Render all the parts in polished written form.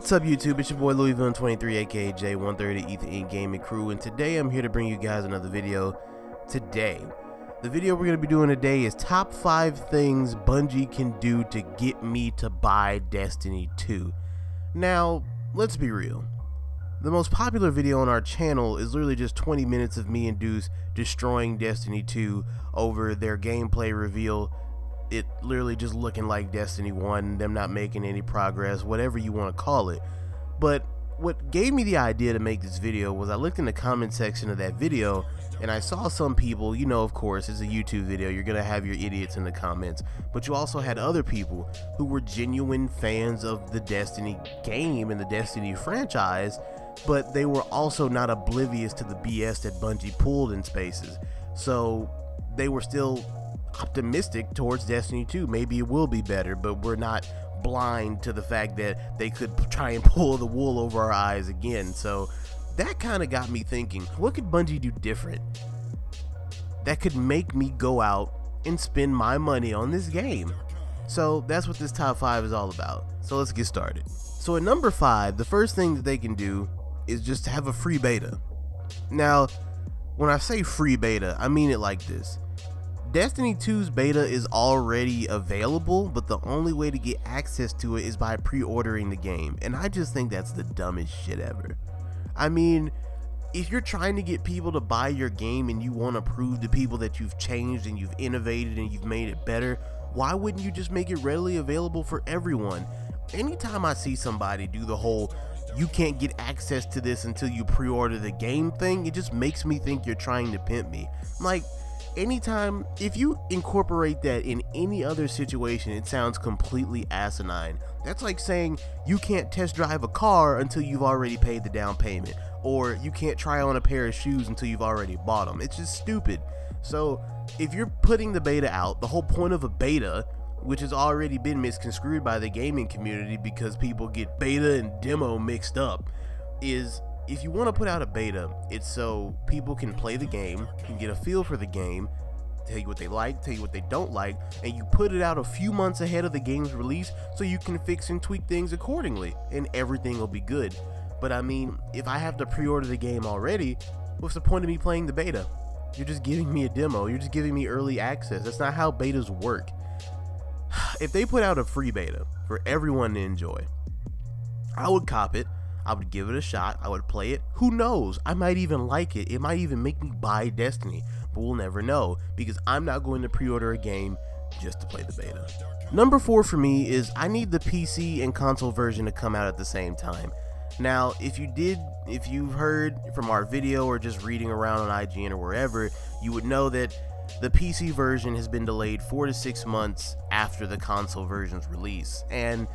What's up YouTube, it's your boy Louisville23 aka J130 Ethan Inc. Gaming Crew, and today I'm here to bring you guys another video. The video we're going to be doing today is top 5 things Bungie can do to get me to buy Destiny 2. Now, let's be real. The most popular video on our channel is literally just 20 minutes of me and Deuce destroying Destiny 2 over their gameplay reveal. It literally just looking like Destiny 1, them not making any progress, whatever you want to call it. But what gave me the idea to make this video was I looked in the comment section of that video and I saw some people, you know, of course, it's a YouTube video, you're gonna have your idiots in the comments, but you also had other people who were genuine fans of the Destiny game and the Destiny franchise, but they were also not oblivious to the BS that Bungie pulled in spaces. So they were still optimistic towards Destiny 2. Maybe it will be better, but we're not blind to the fact that they could try and pull the wool over our eyes again. So that kind of got me thinking, what could Bungie do different that could make me go out and spend my money on this game? So that's what this top 5 is all about. So let's get started. So at number 5, the first thing that they can do is just have a free beta. Now, when I say free beta, I mean it like this. Destiny 2's beta is already available, but the only way to get access to it is by pre-ordering the game, and I just think that's the dumbest shit ever. I mean, if you're trying to get people to buy your game and you want to prove to people that you've changed and you've innovated and you've made it better, why wouldn't you just make it readily available for everyone? Anytime I see somebody do the whole you can't get access to this until you pre-order the game thing, it just makes me think you're trying to pimp me. Like, anytime, if you incorporate that in any other situation, it sounds completely asinine. That's like saying you can't test drive a car until you've already paid the down payment, or you can't try on a pair of shoes until you've already bought them. It's just stupid. So if you're putting the beta out, the whole point of a beta, which has already been misconstrued by the gaming community because people get beta and demo mixed up, is if you want to put out a beta, it's so people can play the game, can get a feel for the game, tell you what they like, tell you what they don't like, and you put it out a few months ahead of the game's release so you can fix and tweak things accordingly, and everything will be good. But I mean, if I have to pre-order the game already, what's the point of me playing the beta? You're just giving me a demo, you're just giving me early access. That's not how betas work. If they put out a free beta for everyone to enjoy, I would cop it. I would give it a shot, I would play it, who knows, I might even like it, it might even make me buy Destiny, but we'll never know, because I'm not going to pre-order a game just to play the beta. Number 4 for me is I need the PC and console version to come out at the same time. Now, if you've heard from our video or just reading around on IGN or wherever, you would know that the PC version has been delayed 4 to 6 months after the console version's release, and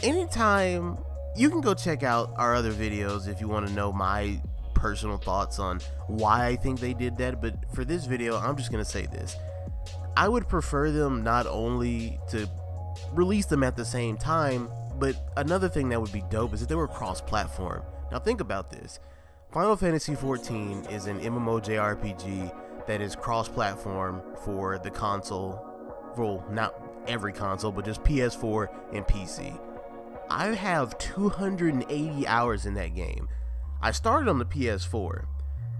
anytime, you can go check out our other videos if you want to know my personal thoughts on why I think they did that, but for this video, I'm just going to say this. I would prefer them not only to release them at the same time, but another thing that would be dope is if they were cross-platform. Now think about this. Final Fantasy XIV is an MMO JRPG that is cross-platform for the console, well, not every console, but just PS4 and PC. I have 280 hours in that game. I started on the PS4,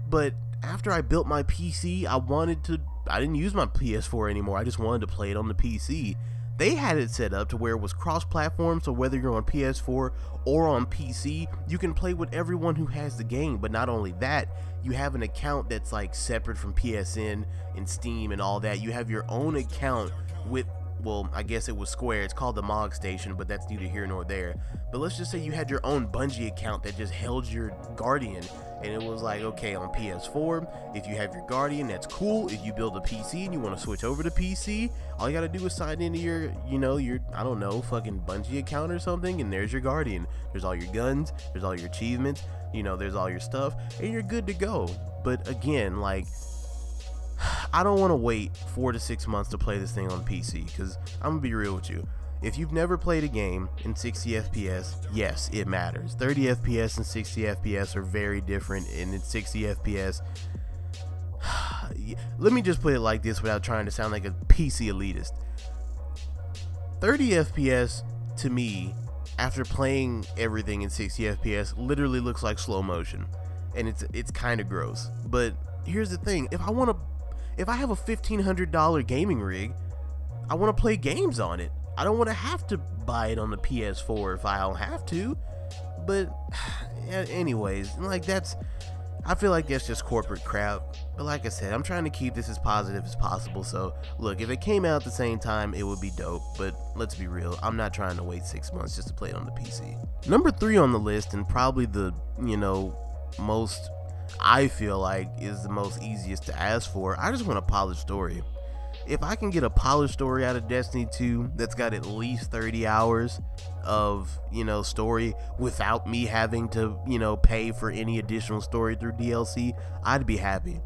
but after I built my PC, I didn't use my PS4 anymore, I just wanted to play it on the PC. They had it set up to where it was cross-platform, so whether you're on PS4 or on PC, you can play with everyone who has the game. But not only that, you have an account that's like separate from PSN and Steam and all that. You have your own account with, well, I guess it was Square, it's called the Mog Station, but that's neither here nor there. But let's just say you had your own Bungie account that just held your Guardian, and it was like, okay, on PS4, if you have your Guardian, that's cool. If you build a PC and you want to switch over to PC, all you gotta do is sign into your, you know, your, I don't know, fucking Bungie account or something, and there's your Guardian. There's all your guns, there's all your achievements, you know, there's all your stuff, and you're good to go. But again, like, I don't want to wait 4 to 6 months to play this thing on PC, because I'm gonna be real with you. If you've never played a game in 60 FPS, yes, it matters. 30 FPS and 60 FPS are very different, and in 60 FPS, let me just put it like this without trying to sound like a PC elitist. 30 FPS to me after playing everything in 60 FPS, literally looks like slow motion, and it's kind of gross. But here's the thing: if I have a $1,500 gaming rig, I want to play games on it. I don't want to have to buy it on the PS4 if I don't have to. But anyways, like I feel like that's just corporate crap. But like I said, I'm trying to keep this as positive as possible. So look, if it came out at the same time, it would be dope. But let's be real, I'm not trying to wait 6 months just to play it on the PC. Number 3 on the list, and probably the, most, I feel like, is the most easiest to ask for. I just want a polished story. If I can get a polished story out of Destiny 2 that's got at least 30 hours of, story without me having to, pay for any additional story through DLC, I'd be happy.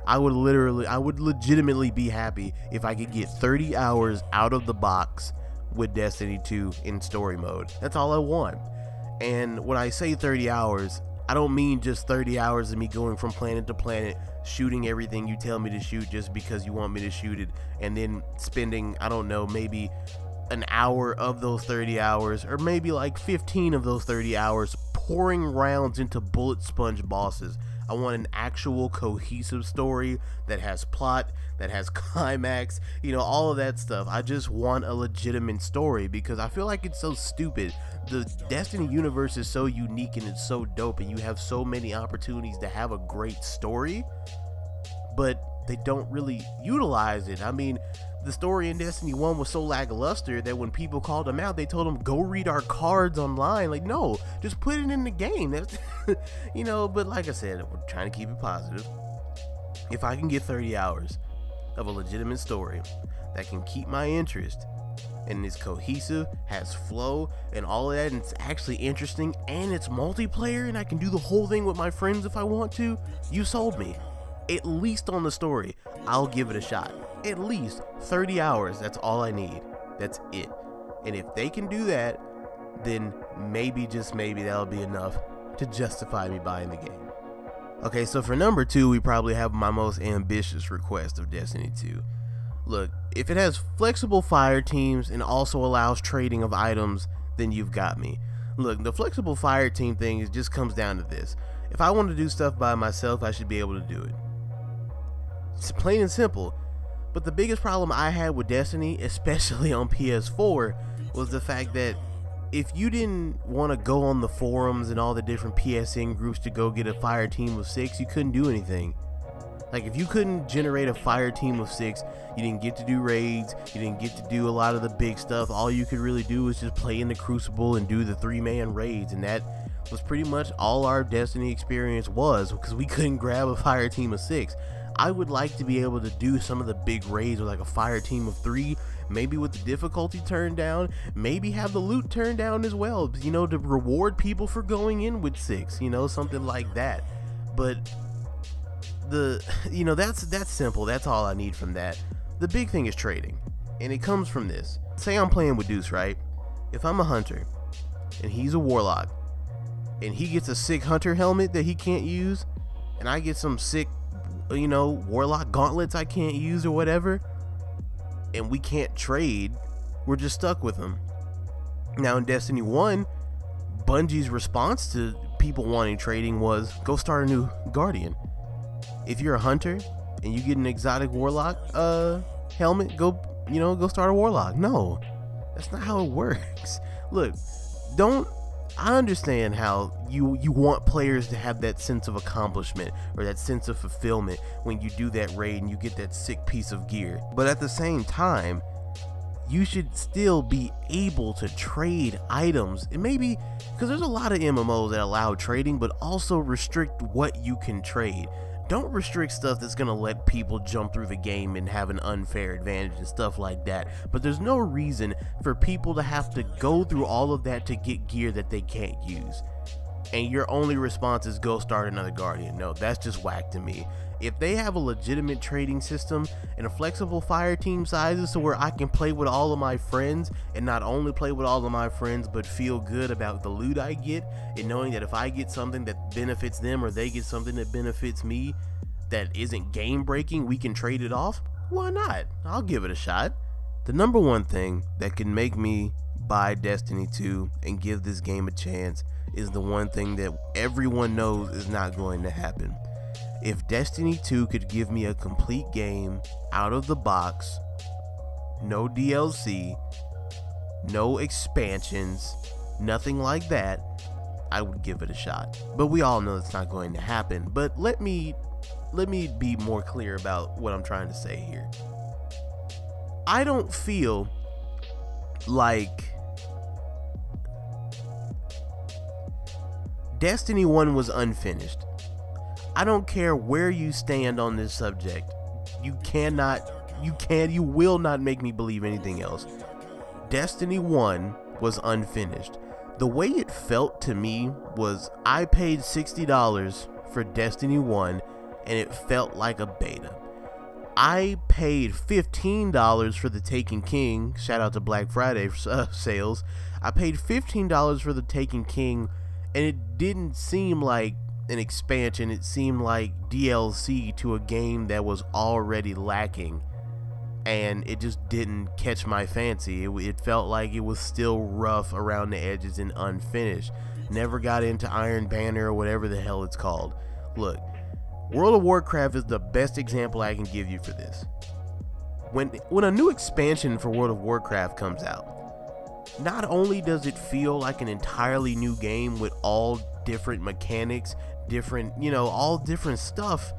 I would legitimately be happy if I could get 30 hours out of the box with Destiny 2 in story mode. That's all I want. And when I say 30 hours, I don't mean just 30 hours of me going from planet to planet, shooting everything you tell me to shoot just because you want me to shoot it, and then spending, I don't know, maybe an hour of those 30 hours, or maybe like 15 of those 30 hours pouring rounds into bullet sponge bosses. I want an actual cohesive story that has plot, that has climax, all of that stuff. I just want a legitimate story because I feel like it's so stupid. The Destiny universe is so unique and it's so dope, and you have so many opportunities to have a great story, but they don't really utilize it. I mean, the story in Destiny 1 was so lackluster that when people called them out, they told them, go read our cards online. Like, no, just put it in the game. That's but like I said, we're trying to keep it positive. If I can get 30 hours of a legitimate story that can keep my interest, and it's cohesive, has flow and all of that, and it's actually interesting, and it's multiplayer, and I can do the whole thing with my friends if I want to, you sold me. At least on the story, I'll give it a shot. At least 30 hours, that's all I need. That's it. And if they can do that, then maybe, just maybe, that'll be enough to justify me buying the game. Okay, so for number 2, we probably have my most ambitious request of Destiny 2. Look, if it has flexible fire teams and also allows trading of items, then you've got me. Look, the flexible fire team thing just comes down to this. If I want to do stuff by myself, I should be able to do it. It's plain and simple. But the biggest problem I had with Destiny, especially on PS4, was the fact that if you didn't want to go on the forums and all the different PSN groups to go get a fire team of 6, you couldn't do anything. Like, if you couldn't generate a fire team of 6, you didn't get to do raids, you didn't get to do a lot of the big stuff. All you could really do was just play in the Crucible and do the 3-man raids, and that was pretty much all our Destiny experience was, because we couldn't grab a fire team of 6. I would like to be able to do some of the big raids with like a fire team of 3, maybe with the difficulty turned down, maybe have the loot turned down as well, to reward people for going in with 6, something like that. But that's simple. That's all I need from that. The big thing is trading, and it comes from this. Say I'm playing with Deuce, right? If I'm a hunter and he's a warlock, and he gets a sick hunter helmet that he can't use, and I get some sick warlock gauntlets I can't use or whatever, and we can't trade, we're just stuck with them. Now in Destiny 1, Bungie's response to people wanting trading was, go start a new Guardian. If you're a hunter and you get an exotic warlock helmet, go start a warlock. No, that's not how it works. Look, I understand how you want players to have that sense of accomplishment or that sense of fulfillment when you do that raid and you get that sick piece of gear. But at the same time, you should still be able to trade items. And maybe, because there's a lot of MMOs that allow trading, but also restrict what you can trade. Don't restrict stuff that's going to let people jump through the game and have an unfair advantage and stuff like that. But there's no reason for people to have to go through all of that to get gear that they can't use. And your only response is go start another Guardian. No, that's just whack to me. If they have a legitimate trading system and a flexible fire team sizes so where I can play with all of my friends, and not only play with all of my friends but feel good about the loot I get, and knowing that if I get something that benefits them or they get something that benefits me that isn't game breaking, we can trade it off, why not? I'll give it a shot. The number one thing that can make me buy Destiny 2 and give this game a chance is the one thing that everyone knows is not going to happen. If Destiny 2 could give me a complete game out of the box, no DLC, no expansions, nothing like that, I would give it a shot. But we all know it's not going to happen. But let me be more clear about what I'm trying to say here. I don't feel like Destiny 1 was unfinished. I don't care where you stand on this subject. You will not make me believe anything else. Destiny 1 was unfinished. The way it felt to me was I paid $60 for Destiny 1 and it felt like a beta. I paid $15 for the Taken King. Shout out to Black Friday sales. I paid $15 for the Taken King and it didn't seem like an expansion. It seemed like DLC to a game that was already lacking, and it just didn't catch my fancy. It felt like it was still rough around the edges and unfinished. Never got into Iron Banner or whatever the hell it's called. Look, World of Warcraft is the best example I can give you for this. When a new expansion for World of Warcraft comes out, not only does it feel like an entirely new game with all different mechanics, all different stuff,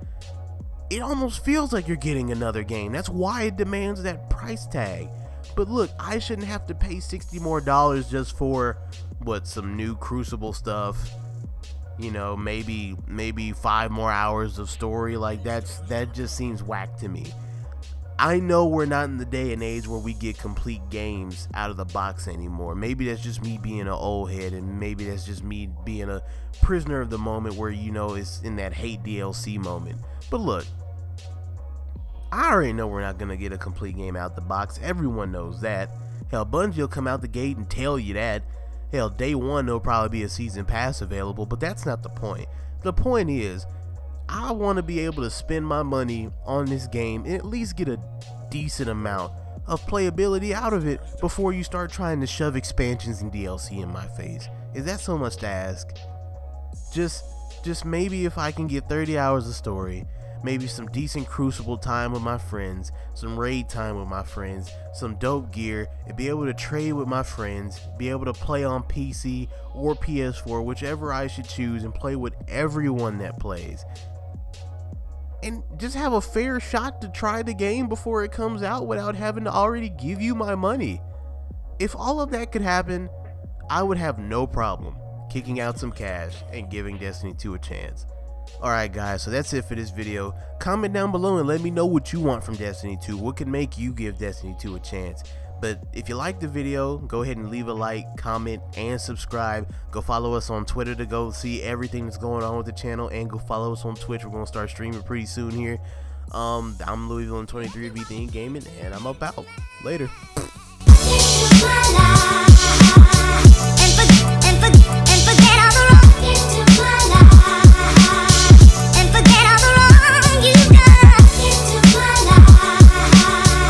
it almost feels like you're getting another game. That's why it demands that price tag. But look, I shouldn't have to pay $60 more just for some new Crucible stuff, maybe 5 more hours of story. Like that just seems whack to me. I know we're not in the day and age where we get complete games out of the box anymore. Maybe that's just me being an old head, and maybe that's just me being a prisoner of the moment where, it's in that hate DLC moment. But look, I already know we're not going to get a complete game out the box. Everyone knows that. Hell, Bungie will come out the gate and tell you that. Hell, day one there'll probably be a season pass available, but that's not the point. The point is, I want to be able to spend my money on this game and at least get a decent amount of playability out of it before you start trying to shove expansions and DLC in my face. Is that so much to ask? Just maybe if I can get 30 hours of story, maybe some decent Crucible time with my friends, some raid time with my friends, some dope gear, and be able to trade with my friends, be able to play on PC or PS4, whichever I should choose, and play with everyone that plays. And just have a fair shot to try the game before it comes out without having to already give you my money. If all of that could happen, I would have no problem kicking out some cash and giving Destiny 2 a chance. Alright guys, so that's it for this video. Comment down below and let me know what you want from Destiny 2. What could make you give Destiny 2 a chance? But if you like the video, go ahead and leave a like, comment, and subscribe. Go follow us on Twitter to go see everything that's going on with the channel, and go follow us on Twitch. We're going to start streaming pretty soon here. I'm Louisville 23 to beat the Gaming, and I'm about. Later.